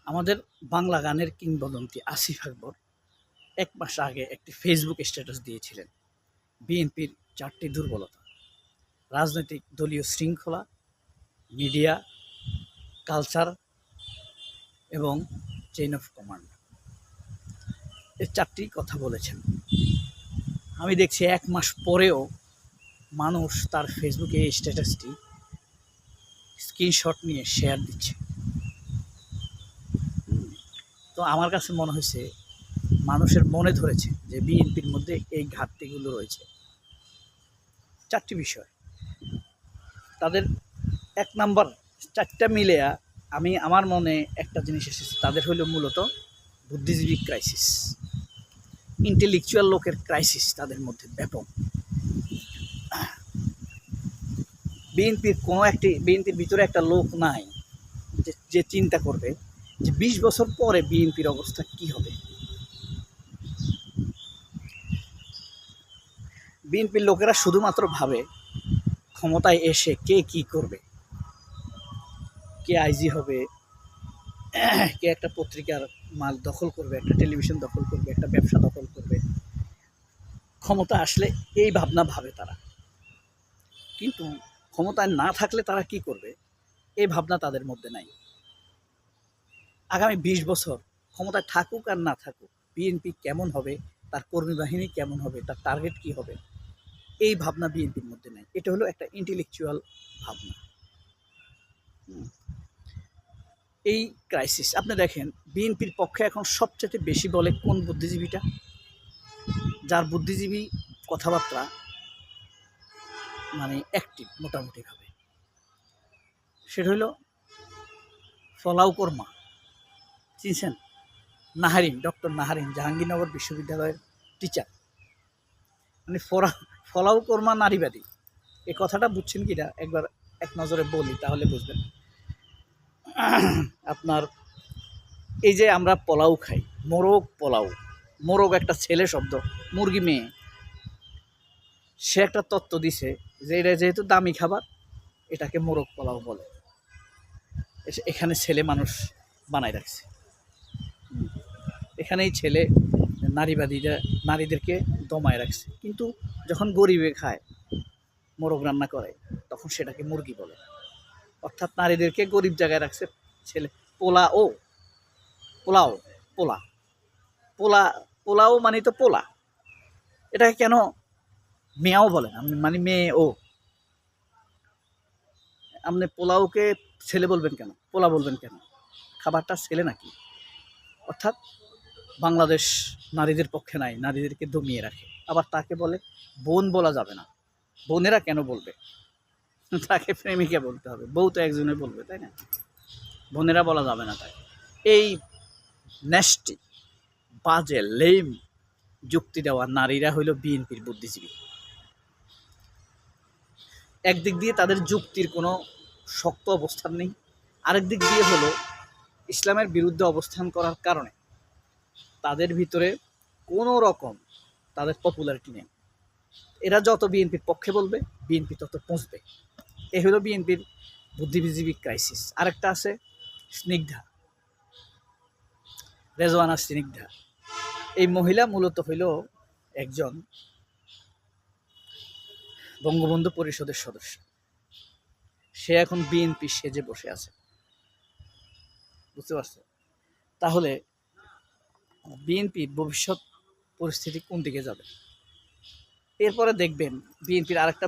আমাদের বাংলা গানের কিংবদন্তি আসিফ আকবর ১ মাস আগে একটি ফেসবুক স্ট্যাটাস দিয়েছিলেন। বিএনপির ৪টি দুর্বলতা: রাজনৈতিক দলীয় শৃঙ্খলা, মিডিয়া, কালচার এবং চেইন অফ কমান্ড। এই ৪টি কথা বলেছেন। আমি দেখছি ১ মাস পরেও মানুষ তার ফেসবুকে এই স্ট্যাটাসটি স্ক্রিনশট নিয়ে শেয়ার দিচ্ছে। তো আমার কাছে মনে হয়েছে মানুষের মনে ধরেছে যে বিএনপির মধ্যে এই ঘাটতিগুলো রয়েছে। ৪টি বিষয় তাদের ১ নাম্বার, ৪টা মিলেয়া আমার মনে একটা জিনিস এসেছে, তাদের হলো মূলত বুদ্ধিজীবী ক্রাইসিস, ইন্টেলেকচুয়াল লোকের ক্রাইসিস তাদের মধ্যে ব্যাপক। বিএনপির ভিতরে একটা লোক নাই যে চিন্তা করবে যে ২০ বছর পরে বিএনপির অবস্থা কি হবে। বিএনপির লোকেরা শুধুমাত্র ভাবে ক্ষমতায় এসে কে কি করবে, কে আইজি হবে, কে একটা পত্রিকার মাল দখল করবে, একটা টেলিভিশন দখল করবে, একটা ব্যবসা দখল করবে। ক্ষমতা আসলে এই ভাবনা ভাবে তারা, কিন্তু ক্ষমতায় না থাকলে তারা কি করবে এই ভাবনা তাদের মধ্যে নাই। আগামী ২০ বছর ক্ষমতায় থাকুক আর না থাকুক, বিএনপি কেমন হবে, তার কর্মী বাহিনী কেমন হবে, তার টার্গেট কি হবে, এই ভাবনা বিএনপির মধ্যে নাই। এটা হলো একটা ইন্টেলেকচুয়াল ভাবনা। এই ক্রাইসিস আপনি দেখেন, বিএনপির পক্ষে এখন সবচেয়ে বেশি বলে কোন বুদ্ধিজীবীটা, যার বুদ্ধিজীবী কথাবার্তা মানে অ্যাক্টিভ মোটামুটিভাবে, সেটা হলো ফলাউ কর্মা। চিনছেন? নাহারিন, ডক্টর নাহারিন, জাহাঙ্গীরনগর বিশ্ববিদ্যালয়ের টিচার। মানে ফলাউ কর্মা নারীবাদী। এই কথাটা বুঝছেন কিনা একবার এক নজরে বলি, তাহলে বুঝবেন। আপনার এই যে আমরা পোলাও খাই, মোরগ পোলাও, মোরগ একটা ছেলে শব্দ, মুরগি মেয়ে। সে একটা তত্ত্ব দিছে যে এটা যেহেতু দামি খাবার, এটাকে মোরগ পোলাও বলে। এখানে ছেলে মানুষ বানায় রাখছে। এখানেই ছেলে নারীবাদীরা নারীদেরকে দমায় রাখছে, কিন্তু যখন গরিবে খায়, মোরগ রান্না করে, তখন সেটাকে মুরগি বলে। অর্থাৎ নারীদেরকে গরিব জায়গায় রাখছে ছেলে। পোলাও পোলা পোলাও মানে তো পোলা, এটাকে কেন মেয়াও বলেন? আপনি মানে মেয়ে ও, আপনি পোলাওকে ছেলে বলবেন কেন, পোলা বলবেন কেন? খাবারটা ছেলে নাকি? অর্থাৎ বাংলাদেশ নারীদের পক্ষে নাই, নারীদেরকে দমিয়ে রাখে। আবার তাকে বলে বোন বলা যাবে না। বোনেরা কেন বলবে? তাকে প্রেমিকা বলতে হবে। বউ তো একজনে বলবে, তাই না? বোনেরা বলা যাবে না তাই। এই ন্যাস্টি, বাজে, লেম যুক্তি দেওয়া নারীরা হইল বিএনপির বুদ্ধিজীবী। একদিক দিয়ে তাদের যুক্তির কোনো শক্ত অবস্থান নেই, আরেক দিক দিয়ে হলো ইসলামের বিরুদ্ধে অবস্থান করার কারণে তাদের ভিতরে কোনো রকম তাদের পপুলারিটি নেই। এরা যত বিএনপির পক্ষে বলবে, বিএনপি তত পৌঁছবে। এ হলো বিএনপির বুদ্ধিজীবী ক্রাইসিস। আরেকটা আছে স্নিগ্ধা, রেজওয়ানা স্নিগ্ধা। এই মহিলা মূলত হইল একজন বঙ্গবন্ধু পরিষদের সদস্য। সে এখন বিএনপি সেজে বসে আছে, বুঝতে পারছে? তাহলে বিএনপির ভবিষ্যৎ পরিস্থিতি কোন দিকে যাবে? এরপরে দেখবেন বিএনপির আরেকটা,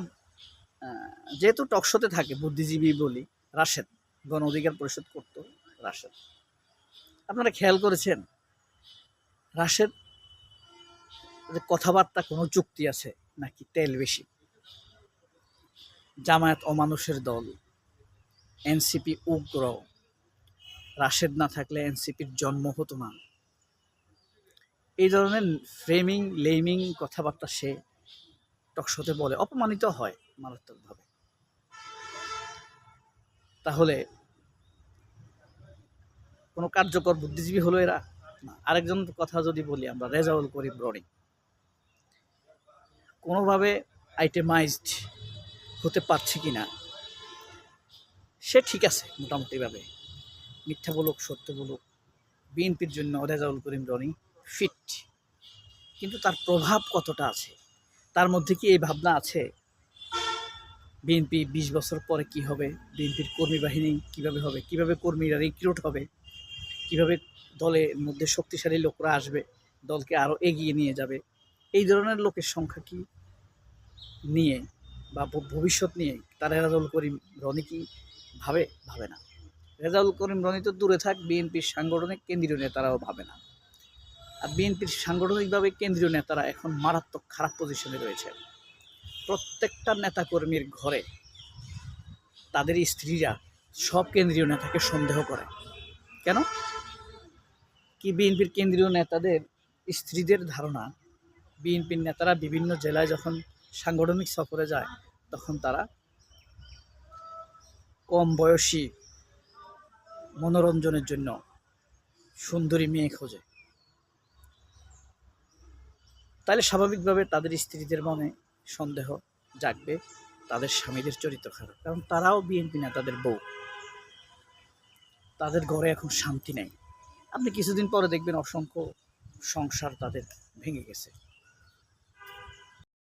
যেহেতু টকশোতে থাকে বুদ্ধিজীবী বলি, রাশেদ, গণ অধিকার পরিষদ করতো রাশেদ। আপনারা খেয়াল করেছেন রাশেদ কথাবার্তা কোনো যুক্তি আছে নাকি তেল বেশি? জামায়াত অমানুষের দল, এনসিপি উগ্র, রাশেদ না থাকলে এনসিপির জন্ম হতো না। এই ধরনের ফ্রেমিং লেমিং কথাবার্তা সে টকশোতে বলে, অপমানিত হয় মারাত্মকভাবে। তাহলে কোনো কার্যকর বুদ্ধিজীবী হলো এরা না। আরেকজন কথা যদি বলি আমরা, রেজাউল করিম রনি, কোনোভাবে আইটেমাইজড হতে পারছে কিনা, সে ঠিক আছে মোটামুটিভাবে, মিথ্যা বলুক সত্য বলুক বিএনপির জন্য রেজাউল করিম রনি ফিট, কিন্তু তার প্রভাব কতটা আছে, তার মধ্যে কি এই ভাবনা আছে বিএনপি 20 বছর পরে কি হবে, বিএনপির কর্মী বাহিনী কীভাবে হবে, কীভাবে কর্মীরা রিক্রুট হবে, কীভাবে দলের মধ্যে শক্তিশালী লোকরা আসবে, দলকে আরও এগিয়ে নিয়ে যাবে, এই ধরনের লোকের সংখ্যা কি নিয়ে বা ভবিষ্যৎ নিয়ে তারা রেজাউল করিম রনি কি ভাবে না। রেজাউল করিম রনি তো দূরে থাক, বিএনপির সাংগঠনিক কেন্দ্রীয় নেতারাও ভাবে না। আর বিএনপির সাংগঠনিকভাবে কেন্দ্রীয় নেতারা এখন মারাত্মক খারাপ পজিশনে রয়েছে। প্রত্যেকটা নেতাকর্মীর ঘরে তাদের স্ত্রীরা সব কেন্দ্রীয় নেতাকে সন্দেহ করে। কেন? কি বিএনপির কেন্দ্রীয় নেতাদের স্ত্রীদের ধারণা বিএনপির নেতারা বিভিন্ন জেলায় যখন সাংগঠনিক সফরে যায় তখন তারা কম বয়সী মনোরঞ্জনের জন্য সুন্দরী মেয়ে খোঁজে, তাহলে স্বাভাবিকভাবে তাদের স্ত্রীদের মনে সন্দেহ জাগবে তাদের স্বামীদের চরিত্র খারাপ, কারণ তারাও বিএনপি নেতাদের বউ, তাদের ঘরে এখন শান্তি নেই। আপনি কিছুদিন পরে দেখবেন অসংখ্য সংসার তাদের ভেঙে গেছে।